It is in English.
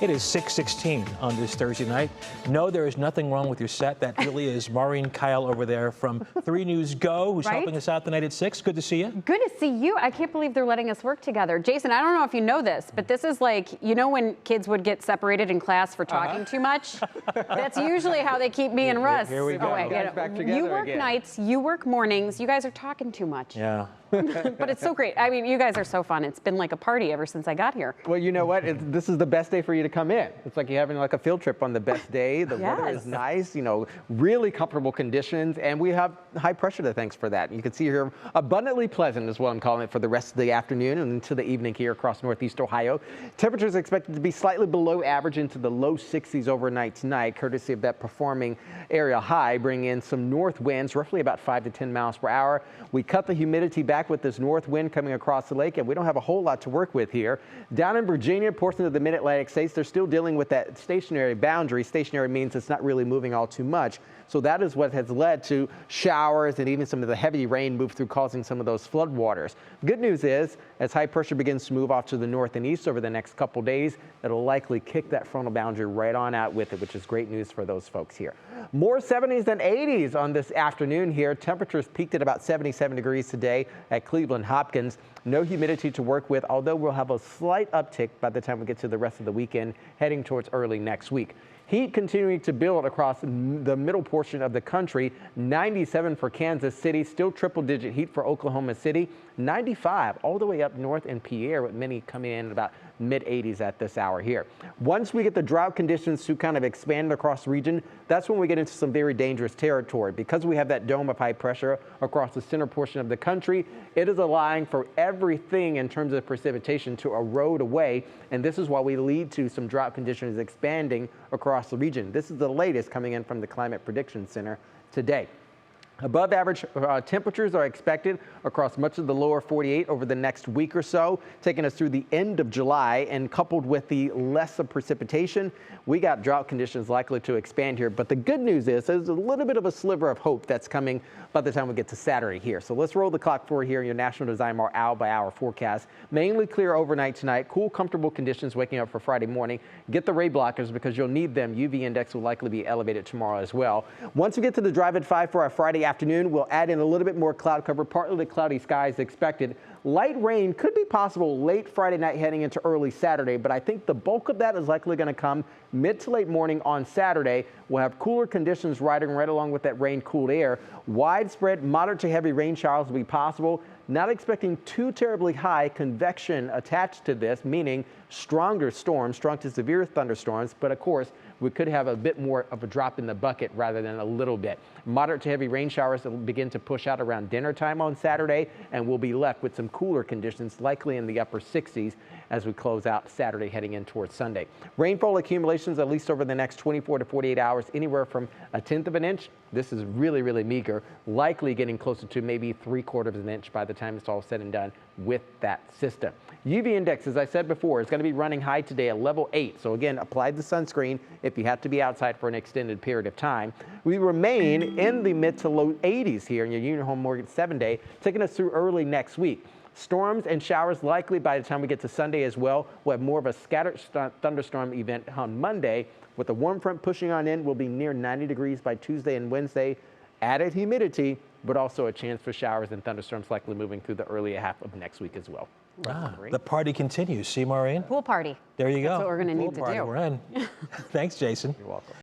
It is 6:16 on this Thursday night. No, there is nothing wrong with your set. That really is Maureen Kyle over there from 3 News Go, who's helping us out tonight at 6. Good to see you. Good to see you. I can't believe they're letting us work together. Jason, I don't know if you know this, but this is like, you know when kids would get separated in class for talking too much? That's usually how they keep me and Russ Here we go. away. Back together You work again. nights, you work mornings. You guys are talking too much. Yeah. But it's so great. I mean, you guys are so fun. It's been like a party ever since I got here. Well, you know what? This is the best day for you to come in. It's like you're having like a field trip on the best day. The weather is Yes. nice, you know, really comfortable conditions, and we have high pressure to thanks for that. You can see here abundantly pleasant is what I'm calling it for the rest of the afternoon and into the evening here across Northeast Ohio. Temperatures expected to be slightly below average into the low 60s overnight tonight, courtesy of that performing area high, bringing in some north winds, roughly about 5 to 10 miles per hour. We cut the humidity back with this north wind coming across the lake, and we don't have a whole lot to work with here. Down in Virginia, portions of the mid-Atlantic states, they're still dealing with that stationary boundary. Stationary means it's not really moving all too much. So that is what has led to showers and even some of the heavy rain move through, causing some of those flood waters. Good news is, as high pressure begins to move off to the north and east over the next couple days, it'll likely kick that frontal boundary right on out with it, which is great news for those folks here. More 70s than 80s on this afternoon here. Temperatures peaked at about 77 degrees today at Cleveland Hopkins. No humidity to work with, although we'll have a slight uptick by the time we get to the rest of the weekend, heading towards early next week. Heat continuing to build across the middle portion of the country. 97 for Kansas City, still triple-digit heat for Oklahoma City. 95 all the way up north in Pierre, with many coming in at about mid-80s at this hour here. Once we get the drought conditions to kind of expand across the region, that's when we get into some very dangerous territory. Because we have that dome of high pressure across the center portion of the country, it is allowing for everything in terms of precipitation to erode away, and this is why we lead to some drought conditions expanding across the region. This is the latest coming in from the Climate Prediction Center today. Above average temperatures are expected across much of the lower 48 over the next week or so, taking us through the end of July, and coupled with the less of precipitation, we got drought conditions likely to expand here. But the good news is there's a little bit of a sliver of hope that's coming by the time we get to Saturday here. So let's roll the clock forward here in your National Design-Mar hour-by-hour forecast. Mainly clear overnight tonight, cool, comfortable conditions waking up for Friday morning. Get the ray blockers because you'll need them. UV index will likely be elevated tomorrow as well. Once we get to the drive at 5 for our Friday afternoon, we'll add in a little bit more cloud cover, partly cloudy skies expected. Light rain could be possible late Friday night heading into early Saturday, but I think the bulk of that is likely going to come mid to late morning on Saturday. We'll have cooler conditions riding right along with that rain cooled air. Widespread moderate to heavy rain showers will be possible. Not expecting too terribly high convection attached to this, meaning stronger storms, strong to severe thunderstorms, but of course we could have a bit more of a drop in the bucket rather than a little bit. Moderate to heavy rain showers that will begin to push out around dinner time on Saturday, and we'll be left with some cooler conditions, likely in the upper 60s as we close out Saturday heading in towards Sunday. Rainfall accumulations, at least over the next 24 to 48 hours, anywhere from 1/10 of an inch. This is really, really meager, likely getting closer to maybe 3/4 of an inch by the time it's all said and done with that system. UV index, as I said before, is going to be running high today at level 8. So again, apply the sunscreen if you have to be outside for an extended period of time. We remain in the mid to low 80s here in your Union Home Mortgage 7-day, taking us through early next week. Storms and showers likely by the time we get to Sunday as well. We'll have more of a scattered thunderstorm event on Monday. With the warm front pushing on in, we'll be near 90 degrees by Tuesday and Wednesday. Added humidity, but also a chance for showers and thunderstorms likely moving through the early half of next week as well. The party continues. See, Maureen? Pool party. There you go. That's what we're going to need to Pool party. do. We're in. Thanks, Jason. You're welcome.